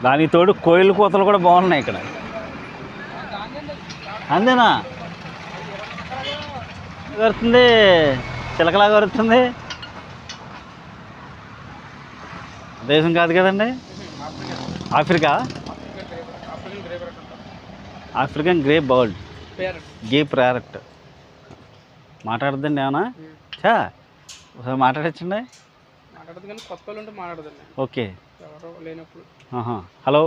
దానికి తోడు కోయిల కూతలు కూడా బాగున్నాయి ఇక్కడ. అంతేనా వరుతుంది, చిలకలాగా వరుతుంది. దేశం కాదు కదండి, ఆఫ్రికా. ఆఫ్రికన్ గ్రే బర్డ్, గే ప్యారెట్. మాట్లాడద్దండి ఏమన్నా? చా ఒకసారి మాట్లాడచ్చండి. ఓకే. హలో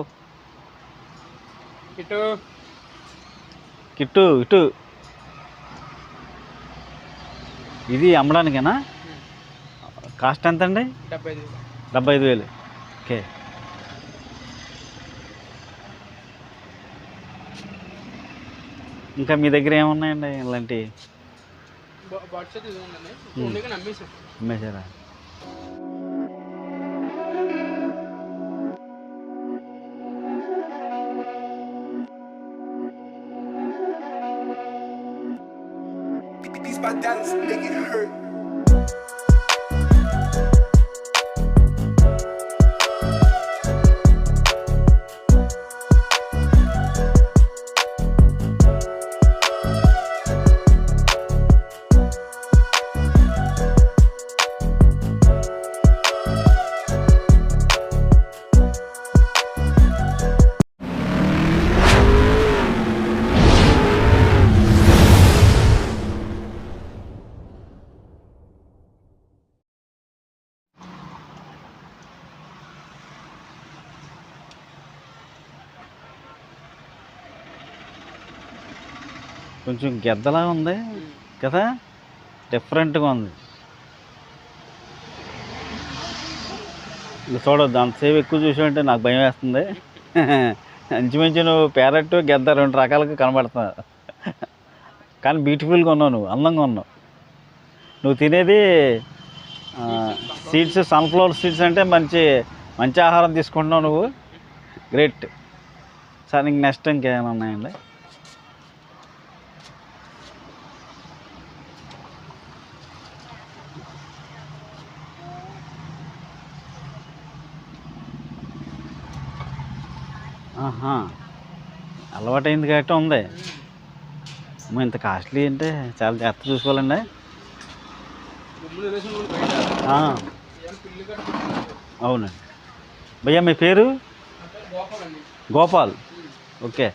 కిట్టు ఇటు. ఇది అమ్మడానికేనా? కాస్ట్ ఎంత అండి? 75,000. ఓకే. ఇంకా మీ దగ్గర ఏమున్నాయండి ఇలాంటివి? అమ్మేశారా? My dollars make it hurt. కొంచెం గెద్దలా ఉంది కదా, డిఫరెంట్గా ఉంది. ఇది చూడొద్దు, అంతసేపు ఎక్కువ చూసామంటే నాకు భయం వేస్తుంది. ఇంచుమించు నువ్వు ప్యారెట్ గెద్ద 2 రకాలుగా కనబడుతున్నావు. కానీ బ్యూటిఫుల్గా ఉన్నావు, నువ్వు అందంగా ఉన్నావు. నువ్వు తినేది సీడ్స్, సన్ఫ్లవర్ సీడ్స్ అంటే మంచి మంచి ఆహారం తీసుకుంటున్నావు నువ్వు. గ్రేట్. సార్ ఇంక నెక్స్ట్ ఇంకేమైనా ఉన్నాయండి? అలవాటైంది కాబట్టి ఉంది. ఇంత కాస్ట్లీ అంటే చాలా జాగ్రత్త చూసుకోవాలండి. అవునండి. భయ్యా మీ పేరు? గోపాల్. ఓకే.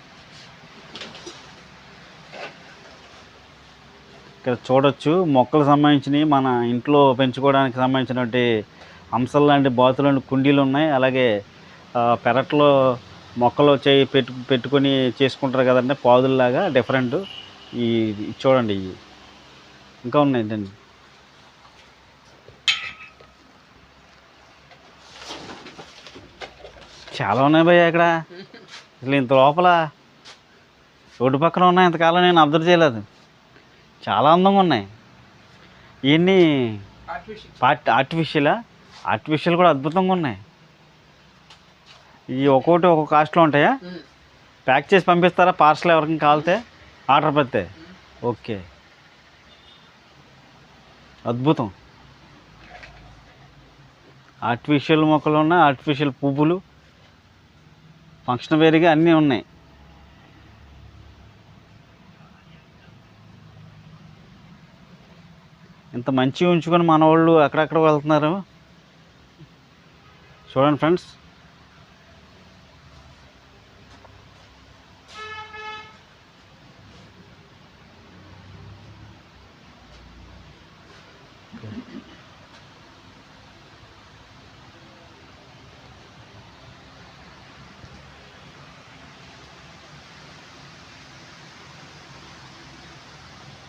ఇక్కడ చూడొచ్చు మొక్కలకు సంబంధించినవి, మన ఇంట్లో పెంచుకోవడానికి సంబంధించినటువంటి అంశాలు లాంటి బాతులు లాంటి కుండీలు ఉన్నాయి. అలాగే పెరట్లో మొక్కలు పెట్టుకొని చేసుకుంటారు కదండి, పాదుల్లాగా డిఫరెంట్. ఈ చూడండి, ఇవి ఇంకా ఉన్నాయండి. చాలా ఉన్నాయి భయ్య ఇక్కడ. అసలు ఇంత లోపల రోడ్డు పక్కన ఉన్నాయి, ఇంతకాలం నేను అబ్జర్వ్ చేయలేదు. చాలా అందంగా ఉన్నాయి. ఇవన్నీ ఆర్టిఫిషియల్ కూడా అద్భుతంగా ఉన్నాయి. ఈ ఒక్కొక్కటి ఒక్కొక్క కాస్ట్లో ఉంటాయా? ప్యాక్ చేసి పంపిస్తారా పార్సల్ ఎవరికి కావాలితే ఆర్డర్ పెడితే? ఓకే, అద్భుతం. ఆర్టిఫిషియల్ మొక్కలు ఉన్నాయి, ఆర్టిఫిషియల్ పువ్వులు, ఫంక్షన్ వేరుగా అన్నీ ఉన్నాయి. ఇంత మంచిగా ఉంచుకొని మన వాళ్ళు అక్కడక్కడ వెళ్తున్నారు. చూడండి ఫ్రెండ్స్.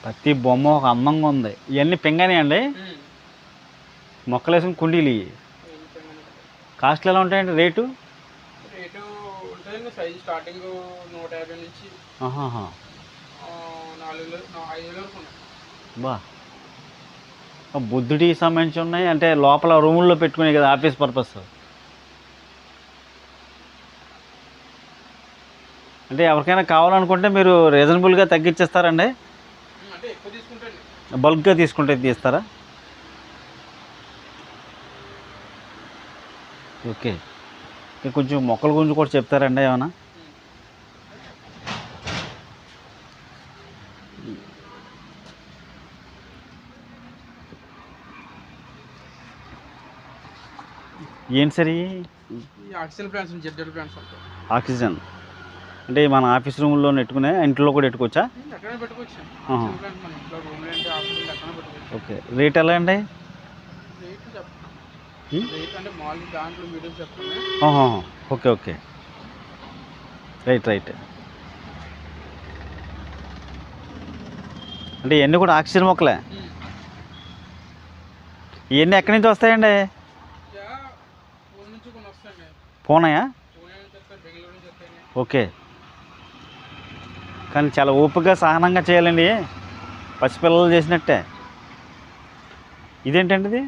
ప్రతి బొమ్మ ఒక అందంగా ఉంది. ఇవన్నీ పింగానే అండి, మొక్కలు వేసుకుని కుండీలు. ఇవి కాస్ట్లు ఎలా ఉంటాయండి? రేటు బా, బుద్ధుడికి సంబంధించి ఉన్నాయి. అంటే లోపల రూముల్లో పెట్టుకునే కదా, ఆఫీస్ పర్పస్. అంటే ఎవరికైనా కావాలనుకుంటే మీరు రీజనబుల్గా తగ్గించేస్తారండి? బల్క్గా తీసుకుంటే తీస్తారా? ఓకే. కొంచెం మొక్కల గురించి కూడా చెప్తారండి ఏమైనా? ఏంటి sir oxygen plants Z plants ఉంటాయి. ఆక్సిజన్ అంటే మన ఆఫీస్ రూమ్లో నెట్టుకునే ఇంట్లో కూడా పెట్టుకోవచ్చా? ఎక్కడైనా పెట్టుకోవచ్చు. మన ఇంట్లో రూమ్లో అంటే ఆఫీస్లో ఎక్కడైనా పెట్టుకోవచ్చు. ఓకే, రేట్ ఎలా అండి? రేట్ చెప్తాను. రేట్ అంటే మామూలుగా దాంట్లో వీడియోస్ చెప్తాను. Okay okay, right right. అంటే ఇవన్నీ కూడా ఆక్సిజన్ మొక్కలే. ఇవన్నీ ఎక్కడి నుంచి వస్తాయండి? పూనాయా? ఓకే, కానీ చాలా ఓపికగా సహనంగా చేయాలండి, పసిపిల్లలు చేసినట్టే. ఇదేంటండి ఇది?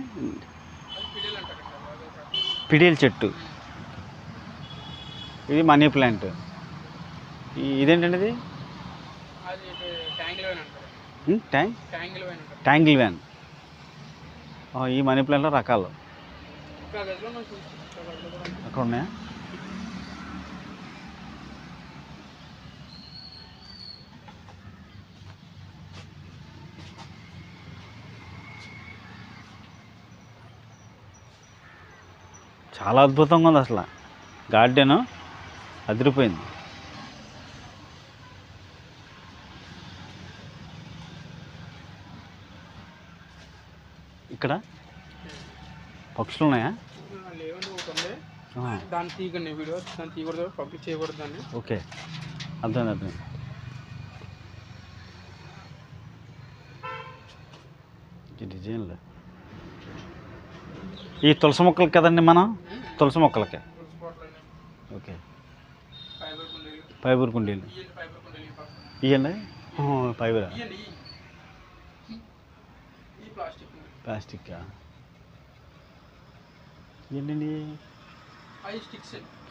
పిడియల చెట్టు. ఇది మనీ ప్లాంట్. ఇదేంటండి ఇది? Tangle van. ఈ మనీ ప్లాంట్లో రకాలు అక్కడ ఉన్నాయా? చాలా అద్భుతంగా ఉంది అసలు, గార్డెన్ అదిరిపోయింది. ఇక్కడ పక్షులు ఉన్నాయా? దాన్ని తీయకండి, వీడియో దాన్ని తీయకూడదు, పబ్లిక్ చేయకూడదు దాన్ని. ఓకే, అర్థం అర్థం. డిజైన్లు ఈ తులసి మొక్కలకి కదండి మనం? తులసి మొక్కలకి. ఓకే, ఫైబర్ కుండీలు ఇవ్వండి. ఫైబర్ ప్లాస్టిక్ ఏంటండి?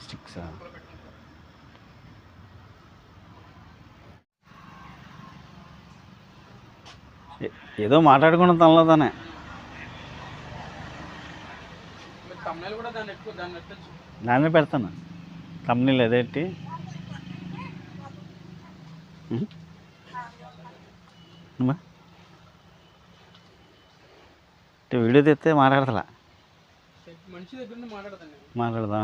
స్టిక్సా? ఏదో మాట్లాడుకున్న తనలోనే. దాన్నే పెడతాను తమ్ముళ్ళు. అదేంటి వీడియో తెస్తే మాట్లాడతా మాట్లాడదా?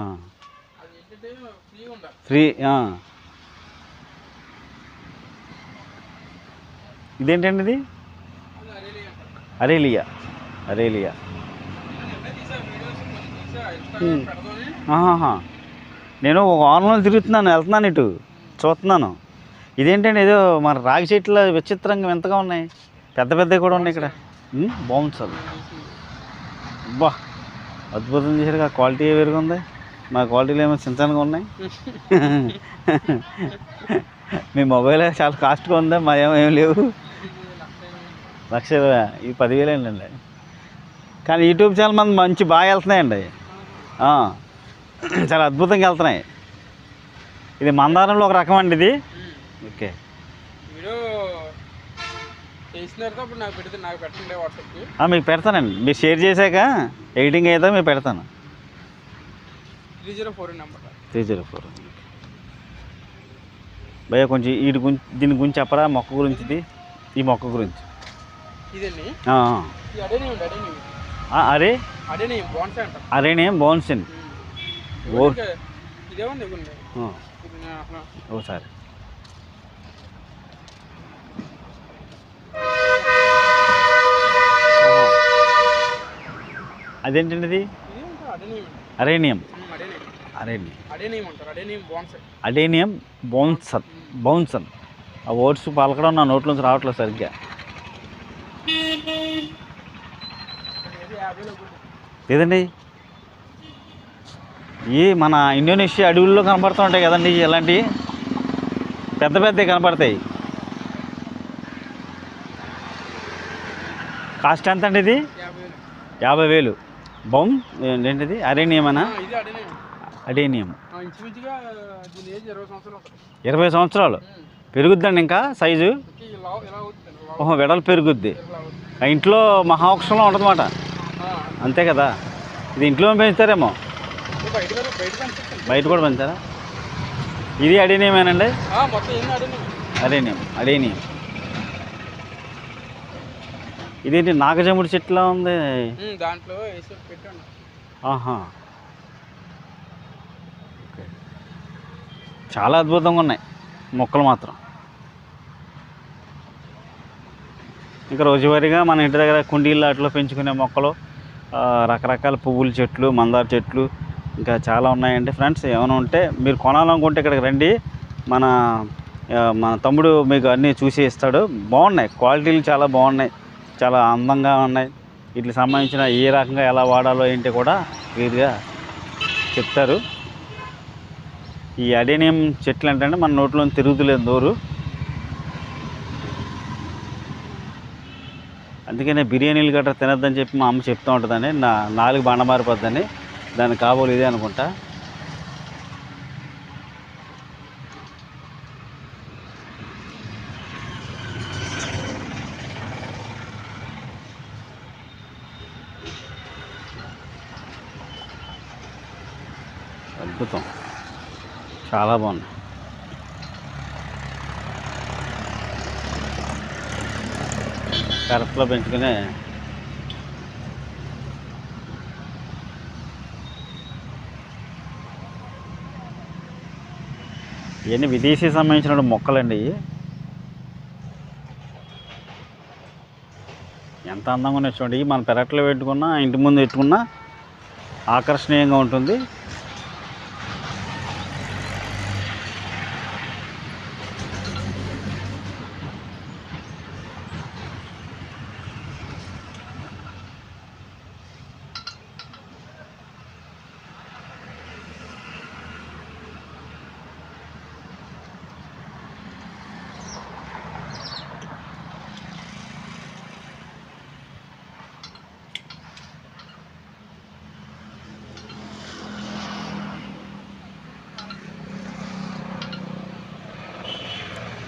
ఫ్రీ. ఇదేంటండి ఇది? అరేలియా. అరేలియా. నేను ఒక ఆన్లో తిరుగుతున్నాను, వెళ్తున్నాను, ఇటు చూస్తున్నాను. ఇదేంటండి? ఏదో మన రాగి చెట్లు విచిత్రంగా వింతగా ఉన్నాయి, పెద్ద పెద్దవి కూడా ఉన్నాయి ఇక్కడ. బాగుంది బా, అద్భుతం చేశారు. క్వాలిటీ వేరుగా ఉంది, మా క్వాలిటీలు ఏమో చిన్నగా ఉన్నాయి. మీ మొబైల్ చాలా కాస్ట్గా ఉందా? మా ఏం లేవు. 1,20,000 ఇది 10,000 అండి. కానీ యూట్యూబ్ ఛానల్ మంది మంచి బాగా వెళ్తున్నాయండి, చాలా అద్భుతంగా వెళ్తున్నాయి. ఇది మందారంలో ఒక రకం అండి ఇది. ఓకే, మీకు పెడతానండి. మీరు షేర్ చేశాక ఎడిటింగ్ అయితే మీకు పెడతాను. 304 భయ్య కొంచెం వీటి గురించి, దీని గురించి చెప్పరా? మొక్క గురించి, ఈ మొక్క గురించి. అరేనియం బోన్సన్. ఓసారి అదేంటండి ఇది? అరేనియం. అడేనియం బౌన్సన్. ఆ వర్డ్స్ పలకడం నా నోట్లోంచి రావట్లేదు సరిగ్గా. లేదండి, ఈ మన ఇండోనేషియా అడవుల్లో కనపడుతూ ఉంటాయి కదండి, ఇలాంటివి పెద్ద పెద్దవి కనపడతాయి. కాస్ట్ ఎంత అండి ఇది? 50,000. బౌన్ ఏంటిది? అరేనియమనా? అడేనియం. 20 సంవత్సరాలు పెరుగుద్దండి ఇంకా సైజు. వెడల్పు పెరుగుద్ది. ఇంట్లో మహావృక్షంలో ఉంటుందన్నమాట. అంతే కదా, ఇది ఇంట్లో పెంచుతారేమో. బయట పెంచుతాం. బయట కూడా పెంచారా? ఇది అడేనియమేనండి? మొత్తం ఎన్ని అడేనియం. ఇదేంటి నాగజముడి చెట్టులా ఉంది? దాంట్లో వేసి పెట్టండి. ఆహా, ఓకే. చాలా అద్భుతంగా ఉన్నాయి మొక్కలు మాత్రం. ఇంకా రోజువారీగా మన ఇంటి దగ్గర కుండీల్లో అట్లా పెంచుకునే మొక్కలు, రకరకాల పువ్వుల చెట్లు, మందార చెట్లు ఇంకా చాలా ఉన్నాయండి ఫ్రెండ్స్. ఏమైనా ఉంటే మీరు కొనాలనుకుంటే ఇక్కడికి రండి. మన తమ్ముడు మీకు అన్నీ చూసి ఇస్తాడు. బాగున్నాయి, క్వాలిటీలు చాలా బాగున్నాయి, చాలా అందంగా ఉన్నాయి. వీటికి సంబంధించిన ఏ రకంగా ఎలా వాడాలో ఏంటి కూడా క్లియర్గా చెప్తారు. ఈ అడేనియం చెట్లు అంటే మన నోట్లో తిరుగుతులేదు నోరు. అందుకనే బిర్యానీలు గట్రా తినద్దని చెప్పి మా అమ్మ చెప్తూ ఉంటుందని, నాలుగు బండ మారిపోద్దని. దానికి కాబోలు ఇదే అనుకుంటా. అద్భుతం, చాలా బాగుంది. పెరట్లో పెంచుకునే ఇవన్నీ విదేశీ సంబంధించిన మొక్కలండి. ఎంత అందంగా ఉన్నాయి చూడండి. మన పెరట్లో పెట్టుకున్నా, ఇంటి ముందు పెట్టుకున్నా ఆకర్షణీయంగా ఉంటుంది.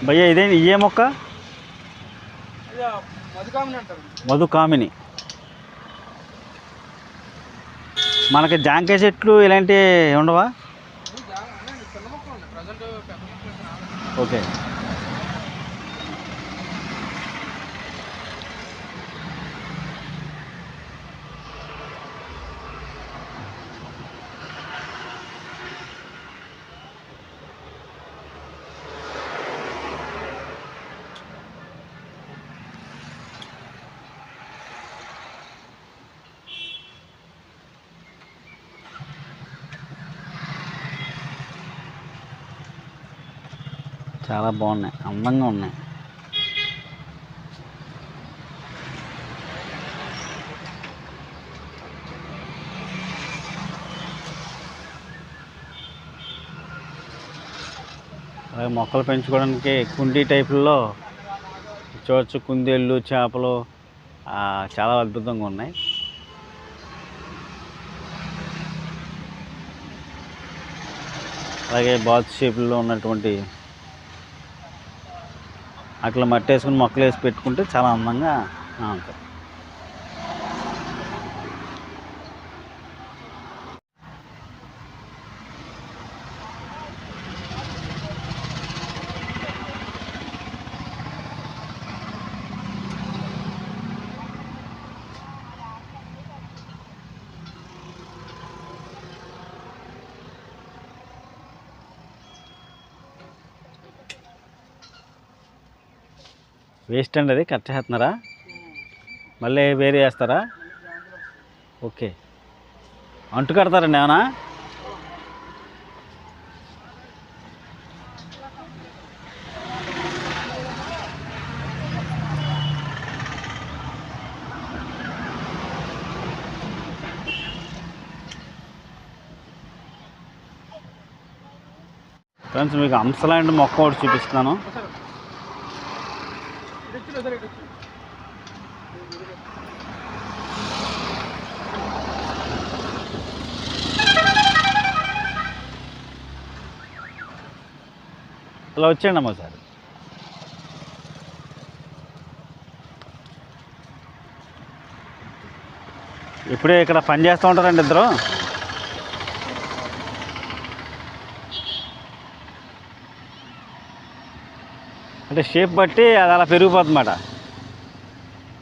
భయ్య ఇదేంటి, ఇయే మొక్క? మధుకామిని. మనకి జాంకాయ చెట్లు ఇలాంటివి ఉండవా? ఓకే. చాలా బాగున్నాయి, అందంగా ఉన్నాయి. అలాగే మొక్కలు పెంచుకోవడానికి కుండీ టైపుల్లో చూడవచ్చు. కుందేళ్ళు, చేపలు చాలా అద్భుతంగా ఉన్నాయి. అలాగే బాత్ షేపుల్లో ఉన్నటువంటి అట్లా మట్టి వేసుకుని మొక్కలు వేసి పెట్టుకుంటే చాలా అందంగా ఉంటుంది. వేస్ట్ అండి, అది కట్ చేస్తున్నారా? మళ్ళీ వేరే వేస్తారా? ఓకే. అంటు కడతారండి ఏమన్నా? ఫ్రెండ్స్, మీకు హంసలాంటి మొక్క ఒకటి చూపిస్తున్నాను. ఇలా వచ్చేయండి అమ్మ సార్. ఇప్పుడే ఇక్కడ పని చేస్తూ ఉంటారండి ఇద్దరు. అంటే షేప్ బట్టి అది అలా పెరిగిపోతుంది అన్నమాట.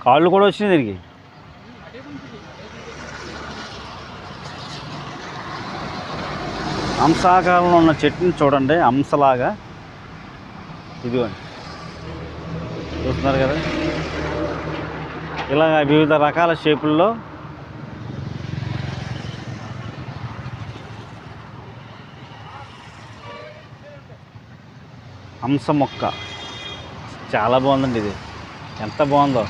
కాళ్ళు కూడా వచ్చినాయి దీనికి. హంసాకారంలో ఉన్న చెట్టుని చూడండి, హంసలాగా. ఇదిగోండి, చూస్తున్నారు కదా, ఇలా వివిధ రకాల షేపుల్లో హంస మొక్క. చాలా బాగుందండి ఇది, ఎంత బాగుందో.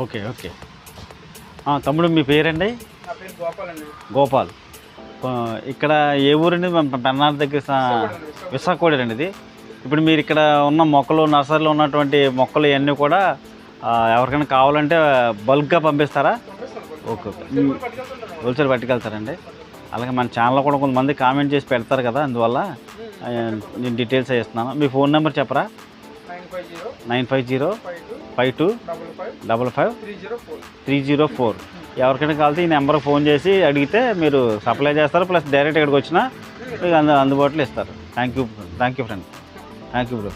Okay okay. తమ్ముడు మీ పేరండి? నా పేరు గోపాల్ అండి. గోపాల్. ఇక్కడ ఏ ఊరండి? పెన్నార్ దగ్గర విశాఖపట్నం అండి ఇది. ఇప్పుడు మీరు ఇక్కడ ఉన్న మొక్కలు, నర్సరీలో ఉన్నటువంటి మొక్కలు ఇవన్నీ కూడా ఎవరికైనా కావాలంటే బల్క్గా పంపిస్తారా? Okay okay. హోల్సేల్ పట్టుకెళ్తారండి. అలాగే మన ఛానల్లో కూడా కొంతమంది కామెంట్ చేసి పెడతారు కదా, అందువల్ల నేను డీటెయిల్స్ ఇస్తున్నాను. మీ ఫోన్ నెంబర్ చెప్పరా? 950525555 ఎవరికైనా కావాలంటే ఈ నెంబర్కి ఫోన్ చేసి అడిగితే మీరు సప్లై చేస్తారు, ప్లస్ డైరెక్ట్ ఇక్కడికి వచ్చినా మీకు అందుబాటులో ఇస్తారు. Thank you friend. Thank you bro.